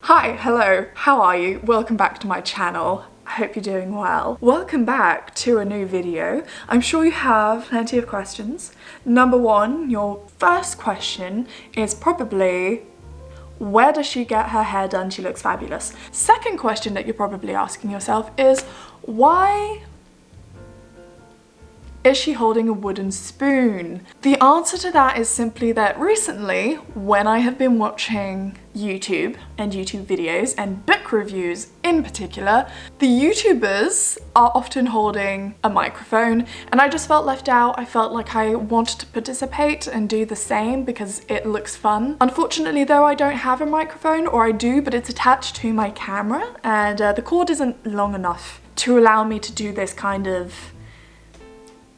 Hi, hello, how are you? Welcome back to my channel. I hope you're doing well. Welcome back to a new video. I'm sure you have plenty of questions. Number one, your first question is probably, where does she get her hair done? She looks fabulous. Second question that you're probably asking yourself is, why is she holding a wooden spoon? The answer to that is simply that recently, when I have been watching YouTube and YouTube videos and book reviews in particular, the YouTubers are often holding a microphone and I just felt left out. I felt like I wanted to participate and do the same because it looks fun. Unfortunately though, I don't have a microphone, or I do, but it's attached to my camera and the cord isn't long enough to allow me to do this kind of,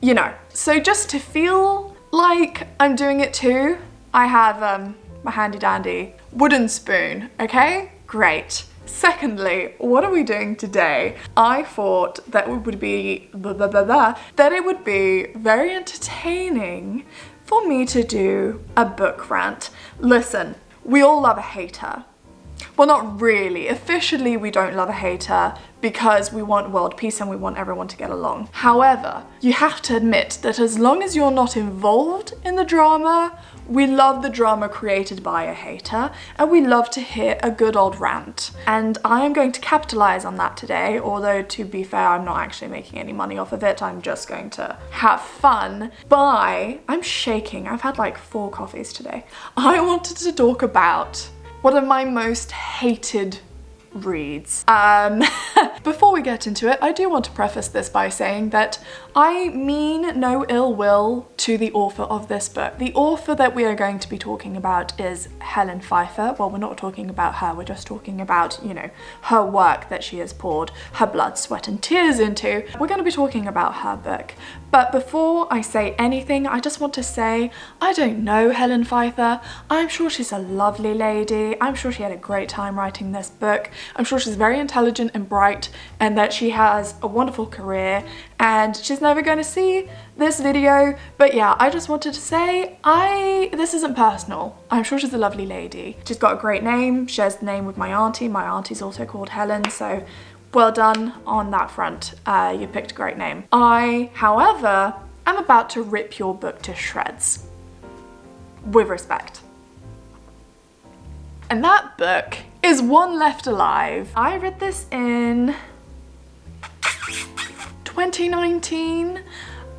you know. So just to feel like I'm doing it too, I have my handy dandy wooden spoon, okay? Great. Secondly, what are we doing today? I thought that it would be that it would be very entertaining for me to do a book rant. Listen, we all love a hater. Well, not really. Officially, we don't love a hater because we want world peace and we want everyone to get along. However, you have to admit that as long as you're not involved in the drama, we love the drama created by a hater and we love to hear a good old rant. And I am going to capitalize on that today, although to be fair, I'm not actually making any money off of it. I'm just going to have fun I'm shaking. I've had like 4 coffees today. I wanted to talk about one of my most hated reads. Before we get into it, I do want to preface this by saying that I mean no ill will to the author of this book. The author that we are going to be talking about is Helen Pfeiffer. Well, we're not talking about her, we're just talking about, you know, her work that she has poured her blood, sweat and tears into. We're going to be talking about her book. But before I say anything, I just want to say, I don't know Helen Pfeiffer. I'm sure she's a lovely lady. I'm sure she had a great time writing this book. I'm sure she's very intelligent and bright and that she has a wonderful career, and she's never going to see this video. But yeah, I just wanted to say, this isn't personal. I'm sure she's a lovely lady. She's got a great name, shares the name with my auntie. My auntie's also called Helen, so well done on that front. You picked a great name. I, however, am about to rip your book to shreds. With respect. And that book is One Left Alive. I read this in 2019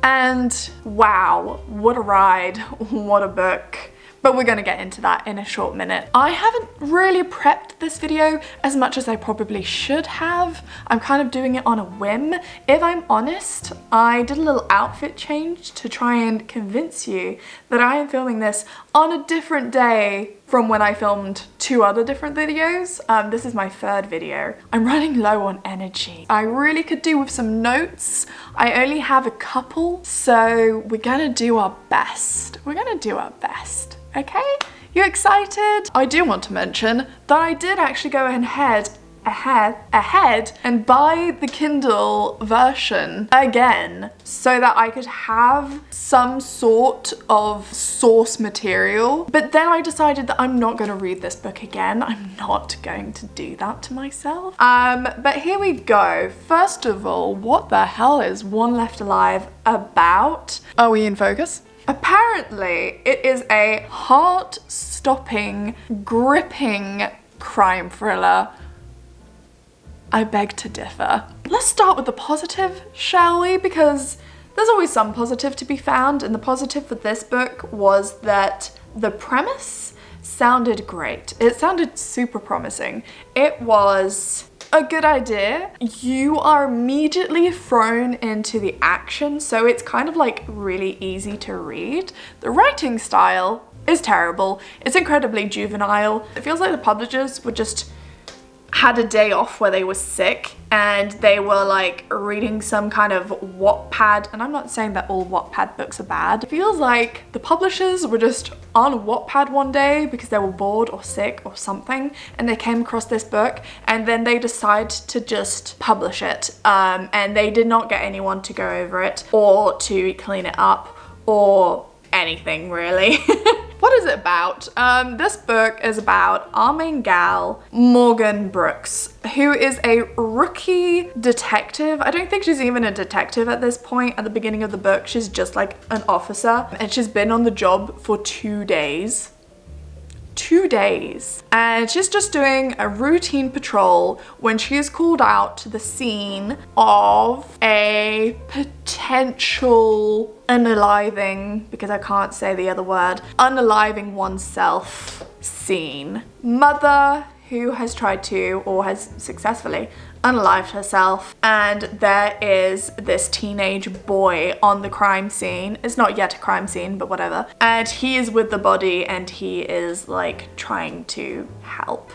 and wow, what a ride, what a book. But we're gonna get into that in a short minute. I haven't really prepped this video as much as I probably should have. I'm kind of doing it on a whim. If I'm honest, I did a little outfit change to try and convince you that I am filming this on a different day from when I filmed 2 other different videos. This is my 3rd video. I'm running low on energy. I really could do with some notes. I only have a couple, so we're gonna do our best. We're gonna do our best. Okay, you excited? I do want to mention that I did actually go ahead and buy the Kindle version again so that I could have some sort of source material. But then I decided that I'm not going to read this book again. I'm not going to do that to myself. But here we go. First of all, what the hell is One Left Alive about? Are we in focus? Apparently, it is a heart-stopping, gripping crime thriller. I beg to differ. Let's start with the positive, shall we? Because there's always some positive to be found, and the positive for this book was that the premise sounded great. It sounded super promising. It was a good idea. You are immediately thrown into the action, so it's kind of like really easy to read. The writing style is terrible. It's incredibly juvenile. It feels like the publishers were just had a day off where they were sick and they were like reading some kind of Wattpad, and I'm not saying that all Wattpad books are bad. It feels like the publishers were just on Wattpad one day because they were bored or sick or something, and they came across this book and then they decided to just publish it, and they did not get anyone to go over it or to clean it up or anything really. What is it about? This book is about our main gal, Morgan Brooks, who is a rookie detective. I don't think she's even a detective at this point. At the beginning of the book, she's just like an officer, and she's been on the job for 2 days. 2 days. And she's just doing a routine patrol when she is called out to the scene of a potential unaliving, because I can't say the other word, unaliving oneself scene. Mother who has tried to, or has successfully, unalived herself, and there is this teenage boy on the crime scene. It's not yet a crime scene, but whatever. And he is with the body and he is like trying to help.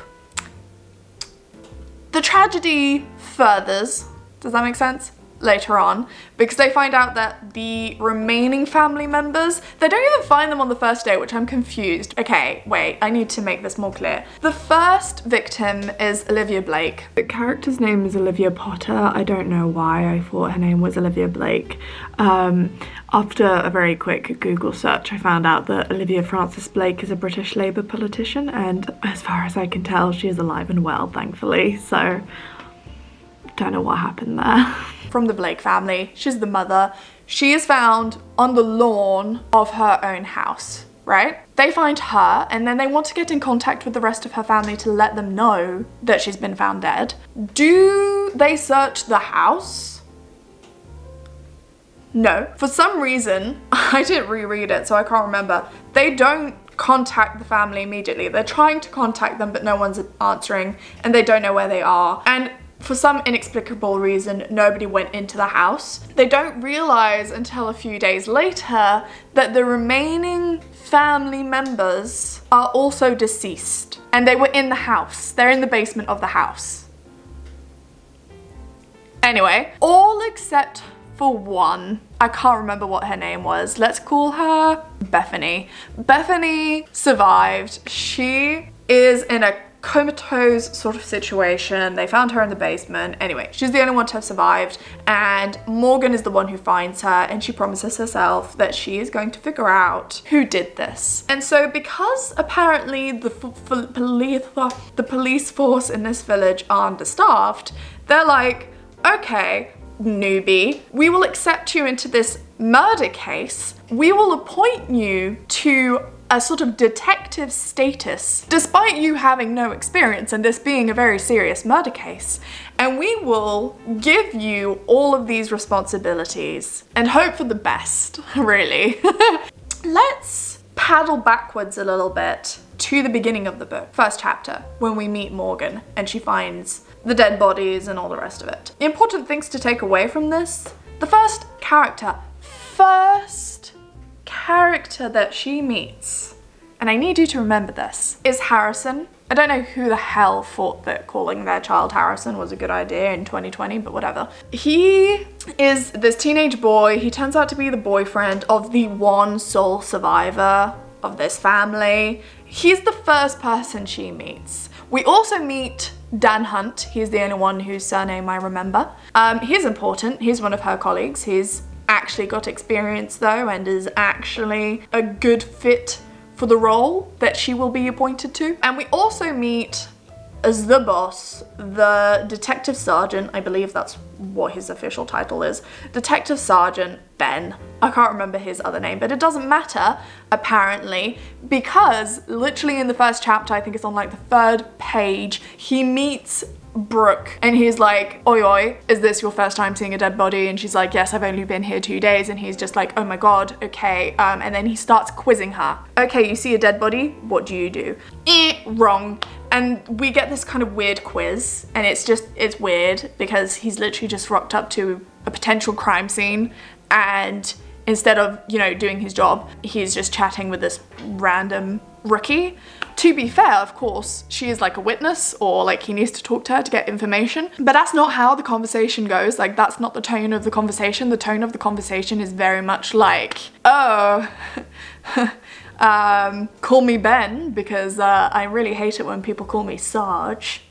The tragedy furthers, does that make sense? Later on, because they find out that the remaining family members, they don't even find them on the first day, which I'm confused. Okay, wait, I need to make this more clear. The first victim is Olivia Blake. The character's name is Olivia Potter. I don't know why I thought her name was Olivia Blake. After a very quick Google search, I found out that Olivia Frances Blake is a British Labour politician, and as far as I can tell, she is alive and well, thankfully, so don't know what happened there. From the Blake family, she's the mother. She is found on the lawn of her own house, right? They find her and then they want to get in contact with the rest of her family to let them know that she's been found dead. Do they search the house? No. For some reason, I didn't reread it, so I can't remember. They don't contact the family immediately. They're trying to contact them, but no one's answering and they don't know where they are. And for some inexplicable reason, nobody went into the house. They don't realize until a few days later that the remaining family members are also deceased. And they were in the house. They're in the basement of the house. Anyway, all except for one. I can't remember what her name was. Let's call her Bethany. Bethany survived. She is in a comatose sort of situation. They found her in the basement. Anyway, she's the only one to have survived, and Morgan is the one who finds her, and she promises herself that she is going to figure out who did this. And so because apparently the police force in this village are understaffed, they're like, okay, newbie, we will accept you into this murder case. We will appoint you to a sort of detective status, despite you having no experience and this being a very serious murder case. And we will give you all of these responsibilities and hope for the best, really. Let's paddle backwards a little bit to the beginning of the book, first chapter, when we meet Morgan and she finds the dead bodies and all the rest of it. The important things to take away from this, the first character that she meets, and I need you to remember this, is Harrison. I don't know who the hell thought that calling their child Harrison was a good idea in 2020, but whatever. He is this teenage boy. He turns out to be the boyfriend of the one sole survivor of this family. He's the first person she meets. We also meet Dan Hunt. He's the only one whose surname I remember. He's important. He's one of her colleagues. He's actually got experience though and is actually a good fit for the role that she will be appointed to. And we also meet as the boss, the detective sergeant, I believe that's what his official title is, Detective Sergeant Ben. I can't remember his other name, but it doesn't matter apparently, because literally in the first chapter, I think it's on like the 3rd page, he meets Brooke and he's like, oi oi, is this your first time seeing a dead body? And she's like, yes, I've only been here 2 days. And he's just like, oh my god, okay. And then he starts quizzing her. Okay, you see a dead body, what do you do? Wrong. And we get this kind of weird quiz, and it's weird because he's literally just rocked up to a potential crime scene, and instead of, you know, doing his job, he's just chatting with this random rookie. To be fair, of course, she is like a witness, or like he needs to talk to her to get information, but that's not how the conversation goes. Like, that's not the tone of the conversation. The tone of the conversation is very much like, oh, call me Ben, because I really hate it when people call me Sarge.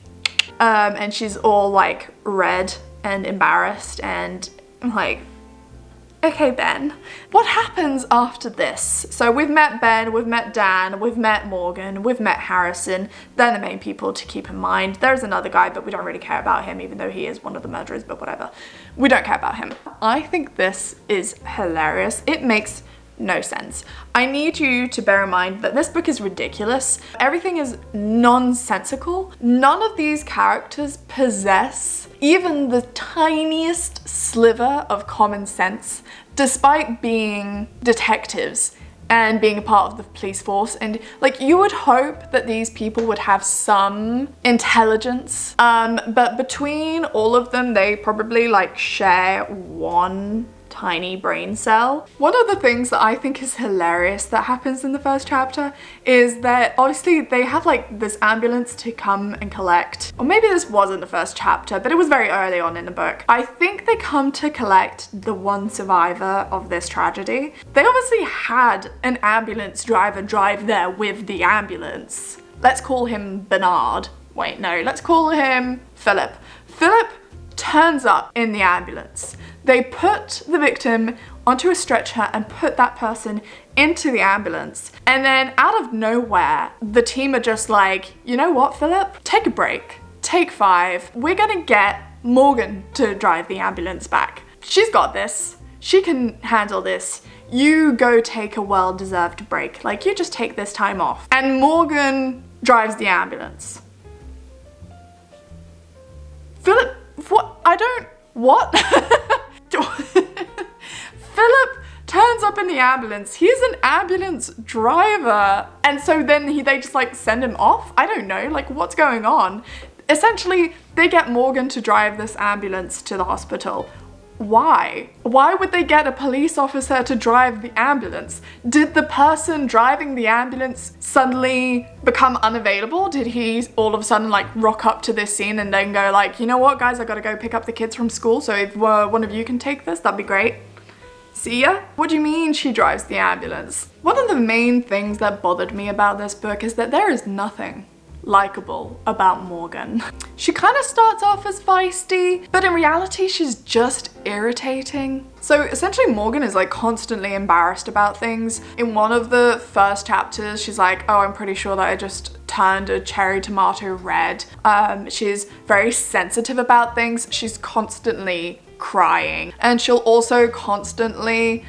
And she's all like red and embarrassed, and like, Okay, Ben, what happens after this? So we've met Ben, we've met Dan, we've met Morgan, we've met Harrison. They're the main people to keep in mind. There's another guy, but we don't really care about him, even though he is one of the murderers, but whatever. We don't care about him. I think this is hilarious. It makes no sense. I need you to bear in mind that this book is ridiculous. Everything is nonsensical. None of these characters possess even the tiniest sliver of common sense, despite being detectives and being a part of the police force. And like, you would hope that these people would have some intelligence, but between all of them, they probably like share one tiny brain cell. One of the things that I think is hilarious that happens in the first chapter is that obviously they have like this ambulance to come and collect, or maybe this wasn't the first chapter, but it was very early on in the book. I think they come to collect the one survivor of this tragedy. They obviously had an ambulance driver drive there with the ambulance. Let's call him Bernard. Wait, no, let's call him Philip. Philip turns up in the ambulance. They put the victim onto a stretcher and put that person into the ambulance. And then out of nowhere, the team are just like, you know what, Philip? Take a break. Take 5. We're gonna get Morgan to drive the ambulance back. She's got this. She can handle this. You go take a well-deserved break. Like, you just take this time off. And Morgan drives the ambulance. Philip, what? What? Philip turns up in the ambulance. He's an ambulance driver. And so then they just like send him off? I don't know, like what's going on? Essentially, they get Morgan to drive this ambulance to the hospital. Why? Why would they get a police officer to drive the ambulance? Did the person driving the ambulance suddenly become unavailable? Did he all of a sudden like rock up to this scene and then go like, you know what guys, I gotta go pick up the kids from school, so if one of you can take this, that'd be great. See ya? What do you mean she drives the ambulance? One of the main things that bothered me about this book is that there is nothing likable about Morgan. She kind of starts off as feisty, but in reality she's just irritating. So essentially Morgan is like constantly embarrassed about things. In one of the first chapters she's like, oh, I'm pretty sure that I just turned a cherry tomato red. She's very sensitive about things. She's constantly crying, and she'll also constantly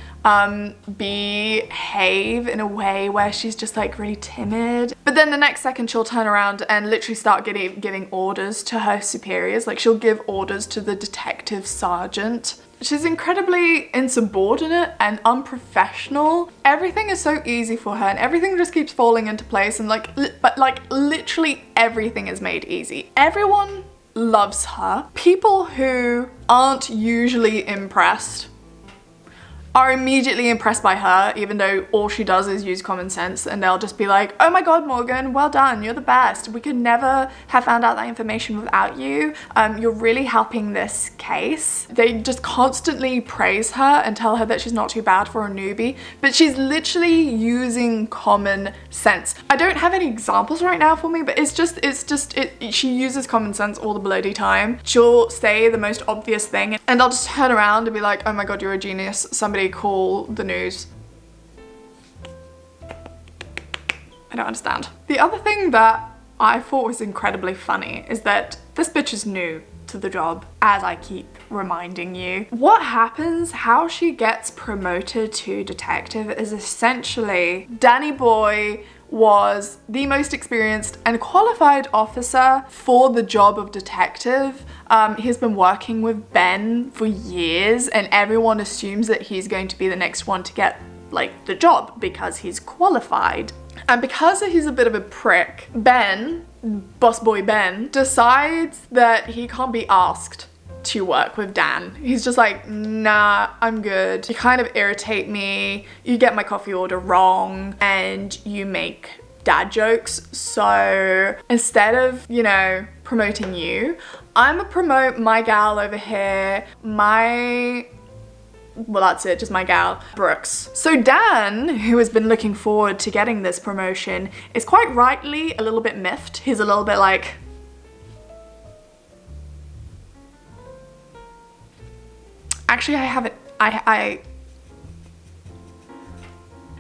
behave in a way where she's just like really timid. But then the next second she'll turn around and literally start giving orders to her superiors. Like she'll give orders to the detective sergeant. She's incredibly insubordinate and unprofessional. Everything is so easy for her and everything just keeps falling into place, and but literally everything is made easy. Everyone loves her. People who aren't usually impressed are immediately impressed by her, even though all she does is use common sense, and they'll just be like, oh my god, Morgan, well done, you're the best. We could never have found out that information without you. You're really helping this case. They just constantly praise her and tell her that she's not too bad for a newbie, but she's literally using common sense. I don't have any examples right now for me, but she uses common sense all the bloody time. She'll say the most obvious thing and I'll just turn around and be like, oh my god, you're a genius. Somebody call the news. I don't understand. The other thing that I thought was incredibly funny is that this bitch is new to the job, as I keep reminding you. What happens, how she gets promoted to detective is essentially Danny Boy was the most experienced and qualified officer for the job of detective. He's been working with Ben for years and everyone assumes that he's going to be the next one to get like the job because he's qualified. And because he's a bit of a prick, Ben, boss boy Ben, decides that he can't be asked to work with Dan. He's just like, nah, I'm good. You kind of irritate me. You get my coffee order wrong and you make dad jokes. So instead of, you know, promoting you, I'm gonna promote my gal over here, well, that's it, just my gal, Brooks. So Dan, who has been looking forward to getting this promotion, is quite rightly a little bit miffed. He's a little bit like, actually, I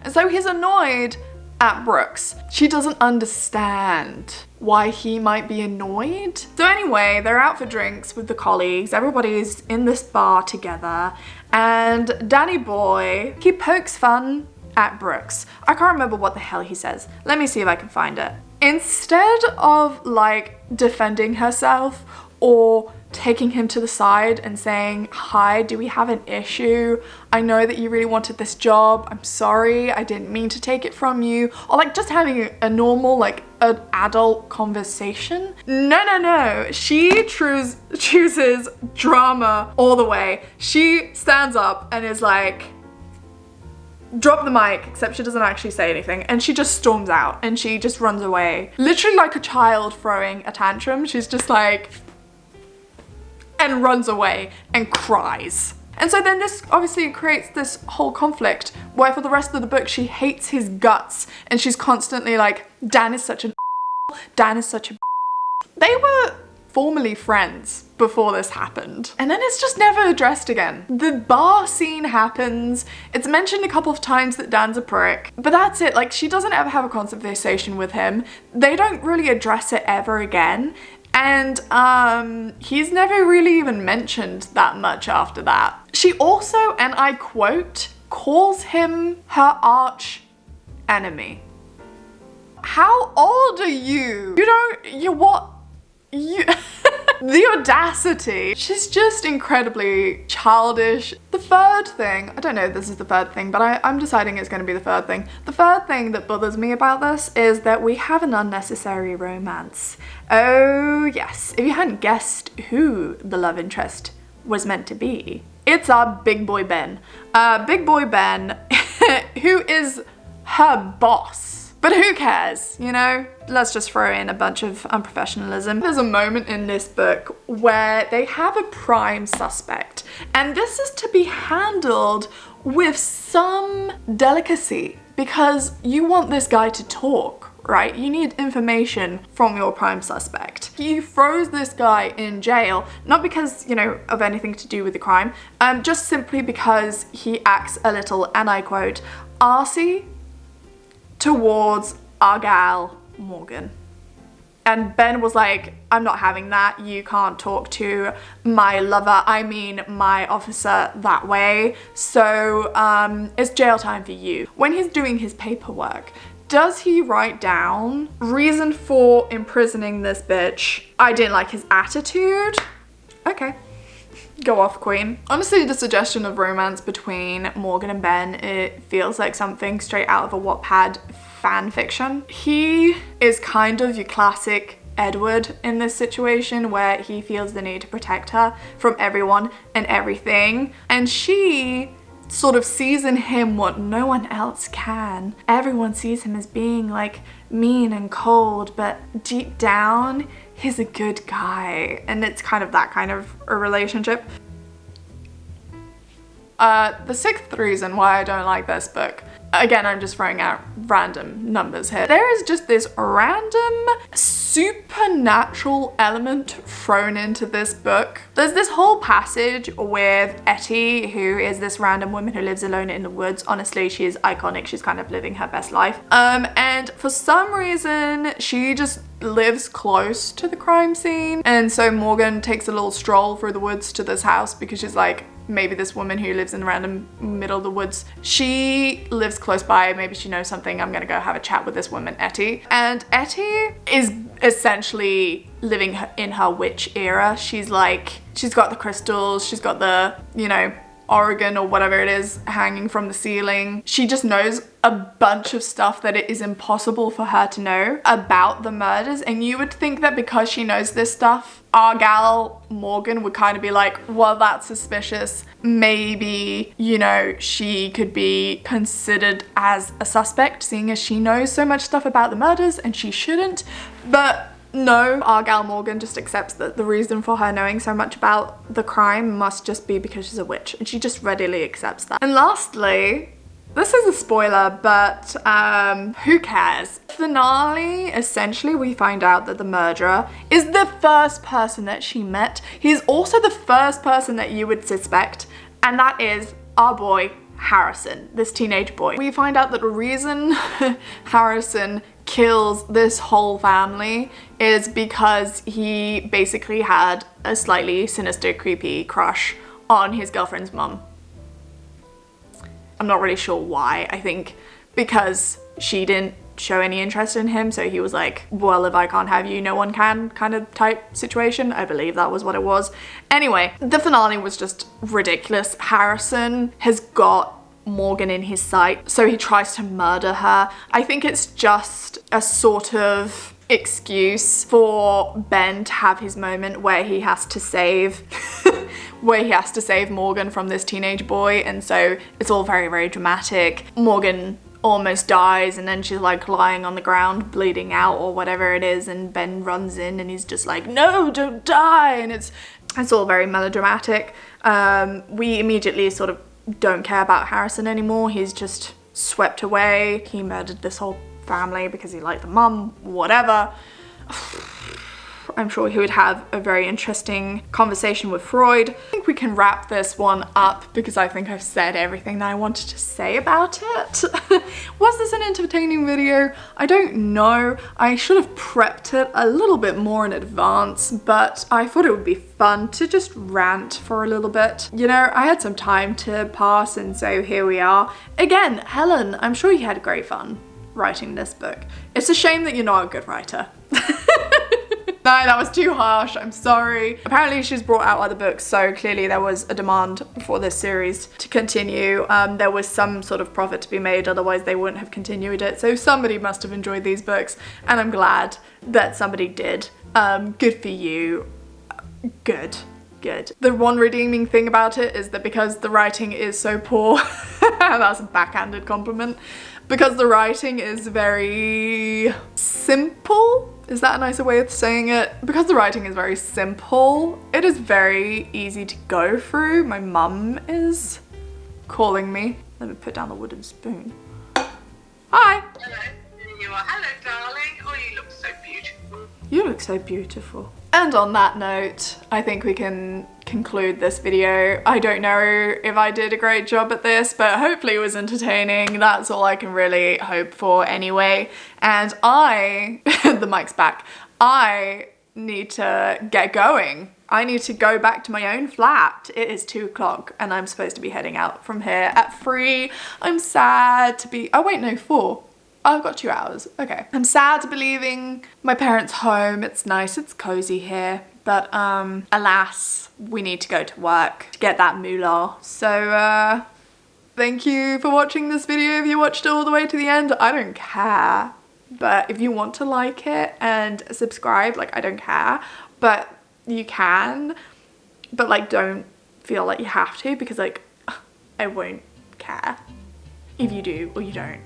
And so he's annoyed at Brooks. She doesn't understand why he might be annoyed. So anyway, they're out for drinks with the colleagues. Everybody's in this bar together. And Danny Boy, he pokes fun at Brooks. I can't remember what the hell he says. Let me see if I can find it. Instead of like defending herself or taking him to the side and saying, hi, do we have an issue? I know that you really wanted this job. I'm sorry, I didn't mean to take it from you. Or like just having a normal, like an adult conversation. No. She chooses drama all the way. She stands up and is like, drop the mic, except she doesn't actually say anything, and she just storms out and she just runs away. Literally like a child throwing a tantrum. She's just like, and runs away and cries. And so then this obviously creates this whole conflict where for the rest of the book she hates his guts and she's constantly like, Dan is such an Dan is such a They were formerly friends before this happened. And then it's just never addressed again. The bar scene happens. It's mentioned a couple of times that Dan's a prick, but that's it. Like, she doesn't ever have a conversation with him. They don't really address it ever again. And he's never really even mentioned that much after that. She also, and I quote, calls him her arch enemy. How old are you? The audacity. She's just incredibly childish. The third thing, I don't know if this is the third thing, but I'm deciding it's going to be the third thing. The third thing that bothers me about this is that we have an unnecessary romance. Oh yes, if you hadn't guessed who the love interest was meant to be, it's our big boy Ben. Big boy Ben, who is her boss. But who cares, you know? Let's just throw in a bunch of unprofessionalism. There's a moment in this book where they have a prime suspect, and this is to be handled with some delicacy because you want this guy to talk, right? You need information from your prime suspect. He throws this guy in jail, not because, you know, of anything to do with the crime, just simply because he acts a little, and I quote, arsey towards our gal Morgan. And Ben was like, I'm not having that. You can't talk to my lover, I mean my officer, that way. So it's jail time for you. When he's doing his paperwork, does he write down reason for imprisoning this bitch? I didn't like his attitude. Okay. Go off, queen. Honestly, the suggestion of romance between Morgan and Ben, it feels like something straight out of a Wattpad fan fiction. He is kind of your classic Edward in this situation where he feels the need to protect her from everyone and everything. And she sort of sees in him what no one else can. Everyone sees him as being like mean and cold, but deep down, he's a good guy. And it's kind of that kind of a relationship. The sixth reason why I don't like this book, again, I'm just throwing out random numbers here. There is just this random supernatural element thrown into this book. There's this whole passage with Etty, who is this random woman who lives alone in the woods. Honestly, she is iconic. She's kind of living her best life. And for some reason, she just lives close to the crime scene. And so Morgan takes a little stroll through the woods to this house because she's like, maybe this woman who lives in the random middle of the woods, she lives close by, maybe she knows something, I'm gonna go have a chat with this woman, Etty. And Etty is essentially living in her witch era. She's like, she's got the crystals, she's got the, you know, Oregon or whatever it is hanging from the ceiling. She just knows a bunch of stuff that it is impossible for her to know about the murders, and you would think that because she knows this stuff, our gal Morgan would kind of be like, well, that's suspicious. Maybe, you know, she could be considered as a suspect, seeing as she knows so much stuff about the murders and she shouldn't. But no, our gal Morgan just accepts that the reason for her knowing so much about the crime must just be because she's a witch, and she just readily accepts that. And lastly, this is a spoiler, but who cares? Finale, essentially we find out that the murderer is the first person that she met. He's also the first person that you would suspect, and that is our boy, Harrison, this teenage boy. We find out that the reason Harrison kills this whole family is because he basically had a slightly sinister, creepy crush on his girlfriend's mum. I'm not really sure why. I think because she didn't show any interest in him, so he was like, well, if I can't have you, no one can, kind of type situation. I believe that was what it was. Anyway, the finale was just ridiculous. Harrison has got Morgan in his sight, so he tries to murder her. I think it's just a sort of excuse for Ben to have his moment where he has to save Morgan from this teenage boy, and so it's all very, very dramatic. Morgan almost dies, and then she's like lying on the ground bleeding out or whatever it is, and Ben runs in and he's just like, no, don't die, and it's all very melodramatic. We immediately sort of don't care about Harrison anymore. He's just swept away. He murdered this whole family because he liked the mum, whatever. I'm sure he would have a very interesting conversation with Freud. I think we can wrap this one up because I think I've said everything that I wanted to say about it. Was this an entertaining video? I don't know. I should have prepped it a little bit more in advance, but I thought it would be fun to just rant for a little bit. You know, I had some time to pass, and so here we are. Again, Helen, I'm sure you had great fun writing this book. It's a shame that you're not a good writer. No, that was too harsh, I'm sorry. Apparently she's brought out other books, so clearly there was a demand for this series to continue. There was some sort of profit to be made, otherwise they wouldn't have continued it. So somebody must have enjoyed these books, and I'm glad that somebody did. Good for you. Good. The one redeeming thing about it is that because the writing is so poor, that's a backhanded compliment, because the writing is very simple. Is that a nicer way of saying it? Because the writing is very simple, it is very easy to go through. My mum is calling me. Let me put down the wooden spoon. Hi. Hello. There you are. Hello, darling. Oh, you look so beautiful. You look so beautiful. And on that note, I think we can conclude this video. I don't know if I did a great job at this, but hopefully it was entertaining. That's all I can really hope for anyway. And the mic's back. I need to get going. I need to go back to my own flat. It is 2 o'clock and I'm supposed to be heading out from here at 3. I'm sad to be, oh wait, no, 4. I've got 2 hours, okay. I'm sad to be leaving my parents' home. It's nice, it's cozy here, but alas, we need to go to work to get that moolah. So thank you for watching this video. If you watched it all the way to the end, I don't care. But if you want to like it and subscribe, like, I don't care, but you can, but like, don't feel like you have to, because like, I won't care if you do or you don't.